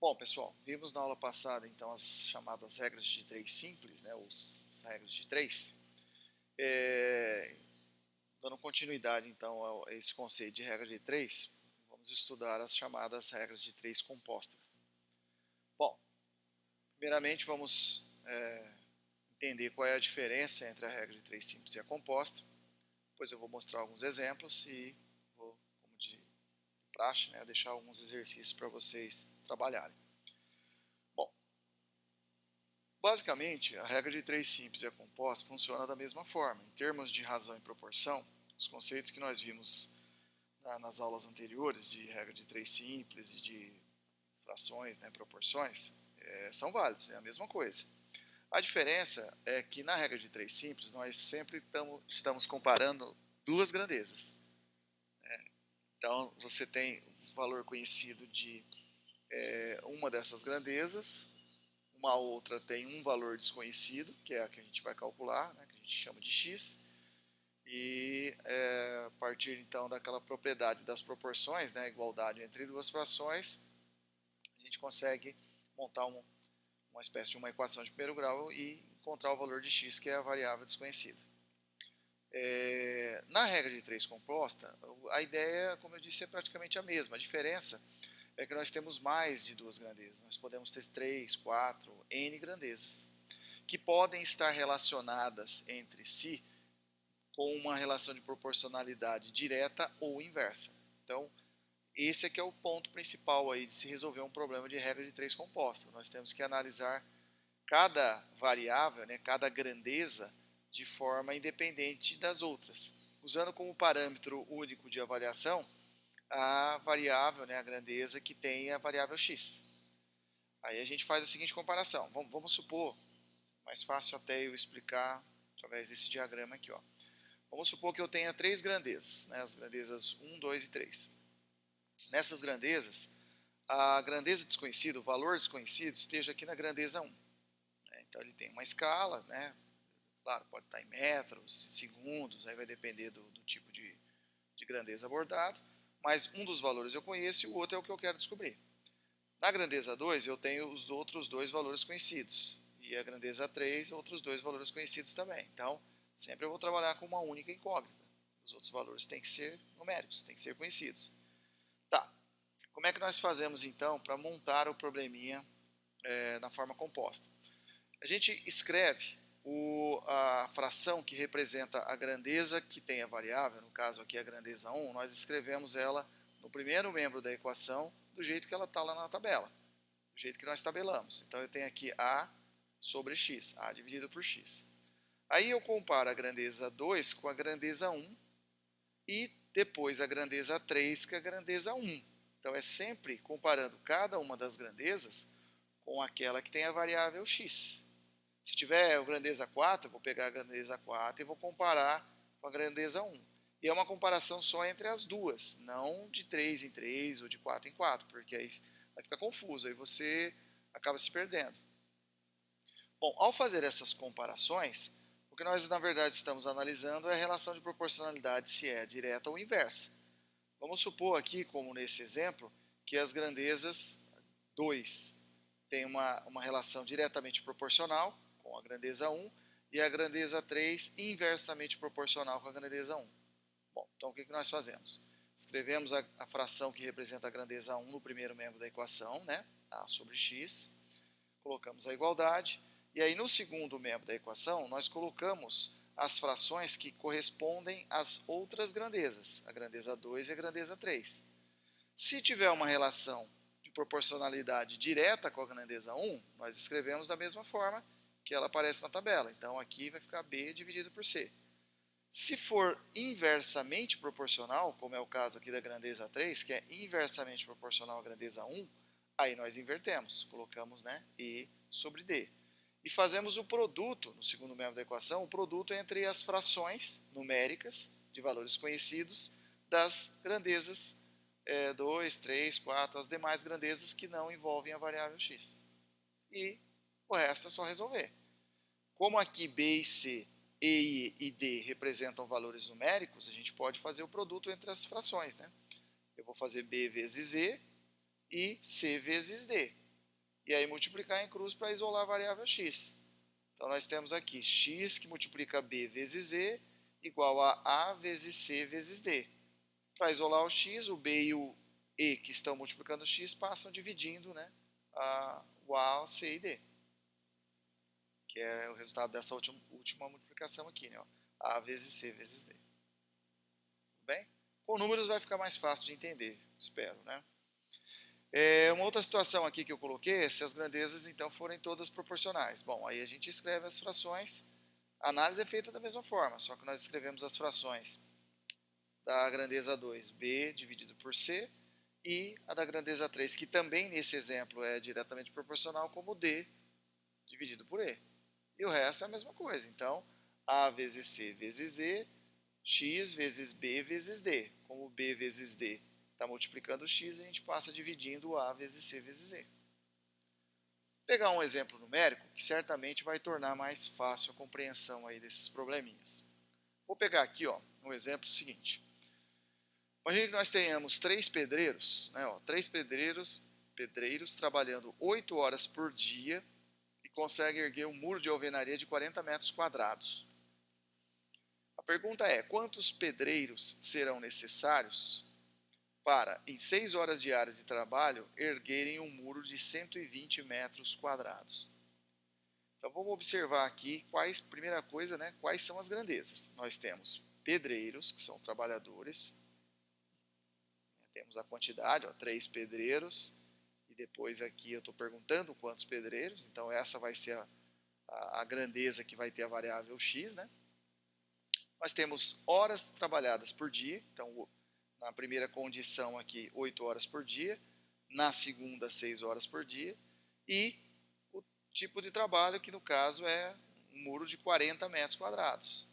Bom, pessoal, vimos na aula passada então as chamadas regras de três simples, né, as regras de três. Dando continuidade então a esse conceito de regra de três, vamos estudar as chamadas regras de três compostas. Bom, primeiramente vamos entender qual é a diferença entre a regra de três simples e a composta. Depois eu vou mostrar alguns exemplos e vou, como de praxe, né, deixar alguns exercícios para vocês trabalharem. Bom, basicamente, a regra de três simples e a composta funciona da mesma forma. Em termos de razão e proporção, os conceitos que nós vimos nas aulas anteriores de regra de três simples e de frações, né, proporções, são válidos, é a mesma coisa. A diferença é que na regra de três simples nós sempre estamos comparando duas grandezas. Então você tem o valor conhecido de uma dessas grandezas, uma outra tem um valor desconhecido, que é a que a gente vai calcular, né, que a gente chama de x, e a partir então daquela propriedade das proporções, né, igualdade entre duas frações, a gente consegue montar uma espécie de uma equação de primeiro grau e encontrar o valor de x, que é a variável desconhecida. Na regra de três composta, a ideia, como eu disse, é praticamente a mesma. A diferença é que nós temos mais de duas grandezas. Nós podemos ter 3, 4, n grandezas, que podem estar relacionadas entre si com uma relação de proporcionalidade direta ou inversa. Então, esse aqui é o ponto principal aí de se resolver um problema de regra de três composta. Nós temos que analisar cada variável, né, cada grandeza, de forma independente das outras, usando como parâmetro único de avaliação a variável, né, a grandeza que tem a variável x. Aí a gente faz a seguinte comparação. Vamos supor, mais fácil até eu explicar através desse diagrama aqui. Ó. Vamos supor que eu tenha três grandezas, né, as grandezas 1, 2 e 3. Nessas grandezas, a grandeza desconhecida, o valor desconhecido, esteja aqui na grandeza 1. Então ele tem uma escala, né? Claro, pode estar em metros, segundos, aí vai depender do tipo de grandeza abordado, mas um dos valores eu conheço e o outro é o que eu quero descobrir. Na grandeza 2 eu tenho os outros dois valores conhecidos, e a grandeza 3 outros dois valores conhecidos também. Então, sempre eu vou trabalhar com uma única incógnita. Os outros valores têm que ser numéricos, têm que ser conhecidos. Tá, como é que nós fazemos então para montar o probleminha na forma composta? A gente escreve a fração que representa a grandeza que tem a variável, no caso aqui a grandeza 1, nós escrevemos ela no primeiro membro da equação do jeito que ela está lá na tabela, do jeito que nós tabelamos. Então eu tenho aqui A sobre x, A dividido por x. Aí eu comparo a grandeza 2 com a grandeza 1 e depois a grandeza 3 com a grandeza 1. Então é sempre comparando cada uma das grandezas com aquela que tem a variável x. Se tiver a grandeza 4, eu vou pegar a grandeza 4 e vou comparar com a grandeza 1. E é uma comparação só entre as duas, não de 3 em 3 ou de 4 em 4, porque aí vai ficar confuso, aí você acaba se perdendo. Bom, ao fazer essas comparações, o que nós na verdade estamos analisando é a relação de proporcionalidade, se é direta ou inversa. Vamos supor aqui, como nesse exemplo, que as grandezas 2 têm uma relação diretamente proporcional com a grandeza 1 e a grandeza 3 inversamente proporcional com a grandeza 1. Bom, então o que nós fazemos? Escrevemos a fração que representa a grandeza 1 no primeiro membro da equação, né? A sobre x, colocamos a igualdade, e aí no segundo membro da equação nós colocamos as frações que correspondem às outras grandezas, a grandeza 2 e a grandeza 3. Se tiver uma relação de proporcionalidade direta com a grandeza 1, nós escrevemos da mesma forma que ela aparece na tabela. Então aqui vai ficar B dividido por C. Se for inversamente proporcional, como é o caso aqui da grandeza 3, que é inversamente proporcional à grandeza 1, aí nós invertemos, colocamos, né, E sobre D. E fazemos o produto, no segundo membro da equação, o produto entre as frações numéricas de valores conhecidos das grandezas 2, 3, 4, as demais grandezas que não envolvem a variável x. E o resto é só resolver. Como aqui B e C, E e D representam valores numéricos, a gente pode fazer o produto entre as frações, né? Eu vou fazer B vezes E e C vezes D. e aí multiplicar em cruz para isolar a variável x. Então nós temos aqui x que multiplica b vezes z igual a vezes c vezes d. Para isolar o x, o b e o e que estão multiplicando x passam dividindo, né, o a, o c e d, que é o resultado dessa última multiplicação aqui, né, ó, a vezes c vezes d. Tudo bem? Com números vai ficar mais fácil de entender, espero, né? Uma outra situação aqui que eu coloquei é se as grandezas então forem todas proporcionais. Bom, aí a gente escreve as frações, a análise é feita da mesma forma, só que nós escrevemos as frações da grandeza 2, b dividido por c, e a da grandeza 3, que também nesse exemplo é diretamente proporcional, como d dividido por e. E o resto é a mesma coisa. Então, a vezes c vezes e, x vezes b vezes d. Como b vezes d está multiplicando x, a gente passa dividindo a vezes c vezes e. Vou pegar um exemplo numérico que certamente vai tornar mais fácil a compreensão aí desses probleminhas. Vou pegar aqui, ó, um exemplo seguinte. Imagine que nós tenhamos três pedreiros, né, ó, três pedreiros trabalhando 8 horas por dia e conseguem erguer um muro de alvenaria de 40 metros quadrados. A pergunta é, quantos pedreiros serão necessários para, em 6 horas diárias de trabalho, erguerem um muro de 120 metros quadrados? Então vamos observar aqui primeira coisa, né, quais são as grandezas. Nós temos pedreiros, que são trabalhadores, temos a quantidade, ó, 3 pedreiros, e depois aqui eu estou perguntando quantos pedreiros, então essa vai ser a grandeza que vai ter a variável x, né? Nós temos horas trabalhadas por dia, então na primeira condição aqui 8 horas por dia, na segunda 6 horas por dia, e o tipo de trabalho que no caso é um muro de 40 metros quadrados,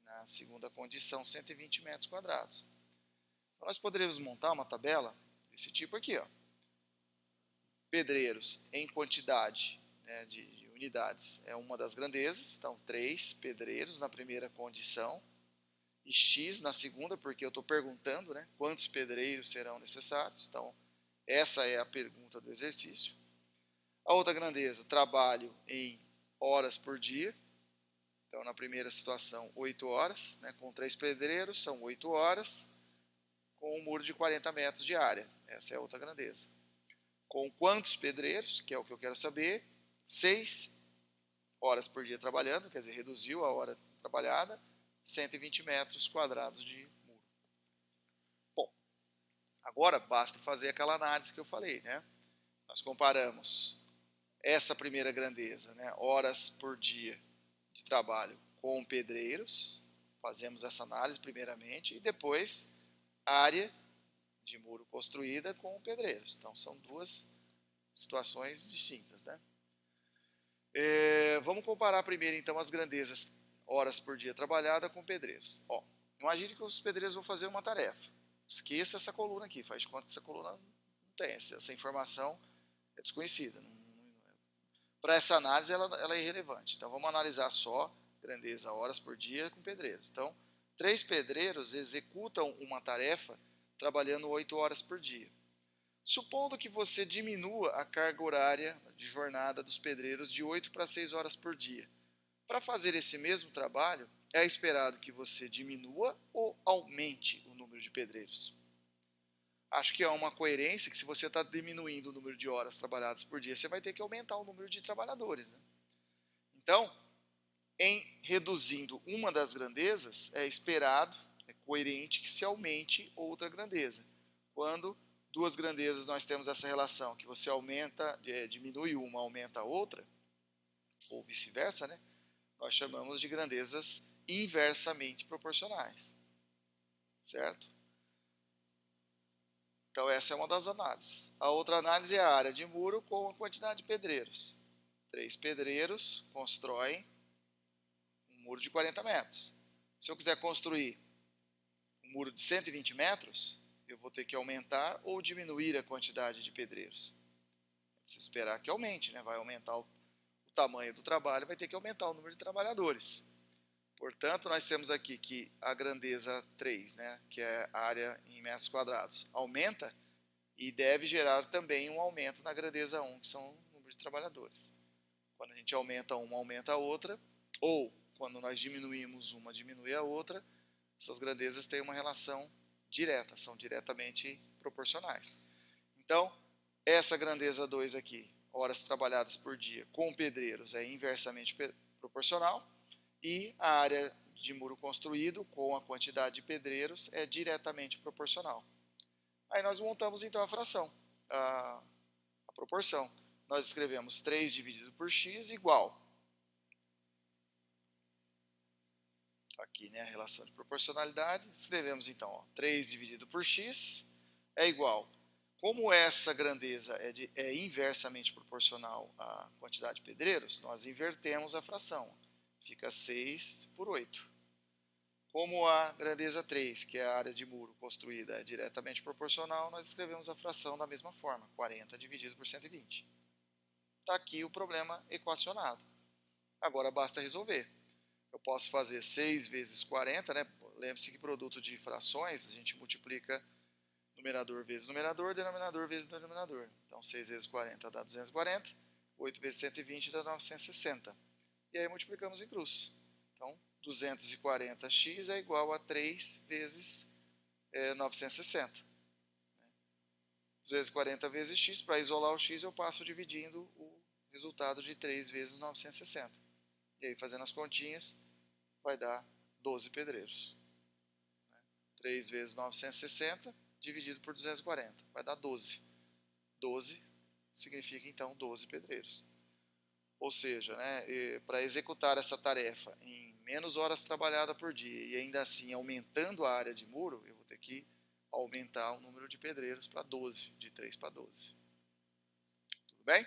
na segunda condição 120 metros quadrados. Então, nós poderíamos montar uma tabela desse tipo aqui, ó. Pedreiros em quantidade, né, de unidades é uma das grandezas, então 3 pedreiros na primeira condição, e x na segunda, porque eu estou perguntando, né, quantos pedreiros serão necessários, então essa é a pergunta do exercício. A outra grandeza, trabalho em horas por dia, então na primeira situação 8 horas, né, com 3 pedreiros são 8 horas, com um muro de 40 metros de área, essa é a outra grandeza. Com quantos pedreiros, que é o que eu quero saber, 6 horas por dia trabalhando, quer dizer, reduziu a hora trabalhada, 120 metros quadrados de muro. Bom, agora basta fazer aquela análise que eu falei, né? Nós comparamos essa primeira grandeza, né, horas por dia de trabalho com pedreiros, fazemos essa análise primeiramente, e depois área de muro construída com pedreiros. Então são duas situações distintas, né? Vamos comparar primeiro então as grandezas horas por dia trabalhada com pedreiros. Ó, imagine que os pedreiros vão fazer uma tarefa. Esqueça essa coluna aqui, faz de conta que essa coluna não tem, essa informação é desconhecida. Para essa análise ela é irrelevante. Então vamos analisar só grandeza horas por dia com pedreiros. Então, 3 pedreiros executam uma tarefa trabalhando 8 horas por dia. Supondo que você diminua a carga horária de jornada dos pedreiros de 8 para 6 horas por dia. Para fazer esse mesmo trabalho, é esperado que você diminua ou aumente o número de pedreiros. Acho que é uma coerência que se você está diminuindo o número de horas trabalhadas por dia, você vai ter que aumentar o número de trabalhadores, né? Então, em reduzindo uma das grandezas, é esperado, é coerente que se aumente outra grandeza. Quando duas grandezas nós temos essa relação, que você aumenta, diminui uma, aumenta a outra, ou vice-versa, né? Nós chamamos de grandezas inversamente proporcionais, certo? Então essa é uma das análises. A outra análise é a área de muro com a quantidade de pedreiros. 3 pedreiros constroem um muro de 40 metros. Se eu quiser construir um muro de 120 metros, eu vou ter que aumentar ou diminuir a quantidade de pedreiros. Se esperar que aumente, né? Vai aumentar o tamanho do trabalho, vai ter que aumentar o número de trabalhadores. Portanto, nós temos aqui que a grandeza 3, né, que é a área em metros quadrados, aumenta E deve gerar também um aumento na grandeza 1, que são o número de trabalhadores. Quando a gente aumenta uma, aumenta a outra, ou quando nós diminuímos uma, diminui a outra, essas grandezas têm uma relação direta, são diretamente proporcionais. Então, essa grandeza 2 aqui, horas trabalhadas por dia com pedreiros, é inversamente proporcional, e a área de muro construído com a quantidade de pedreiros é diretamente proporcional. Aí nós montamos então a fração, a proporção. Nós escrevemos 3 dividido por x igual, aqui, né, a relação de proporcionalidade, escrevemos então, 3 dividido por x é igual, como essa grandeza é inversamente proporcional à quantidade de pedreiros, nós invertemos a fração, fica 6 por 8. Como a grandeza 3, que é a área de muro construída, é diretamente proporcional, nós escrevemos a fração da mesma forma, 40 dividido por 120. Está aqui o problema equacionado. Agora basta resolver. Eu posso fazer 6 vezes 40, né? Lembre-se que produto de frações, a gente multiplica numerador vezes numerador, denominador vezes denominador. Então 6 vezes 40 dá 240, 8 vezes 120 dá 960. E aí multiplicamos em cruz. Então 240x é igual a 3 vezes 960. 240 vezes x, para isolar o x eu passo dividindo o resultado de 3 vezes 960. E aí fazendo as continhas vai dar 12 pedreiros. 3 vezes 960 dividido por 240 vai dar 12. 12 significa então 12 pedreiros. Ou seja, né, para executar essa tarefa em menos horas trabalhadas por dia e ainda assim aumentando a área de muro, eu vou ter que aumentar o número de pedreiros para 12, de 3 para 12. Tudo bem?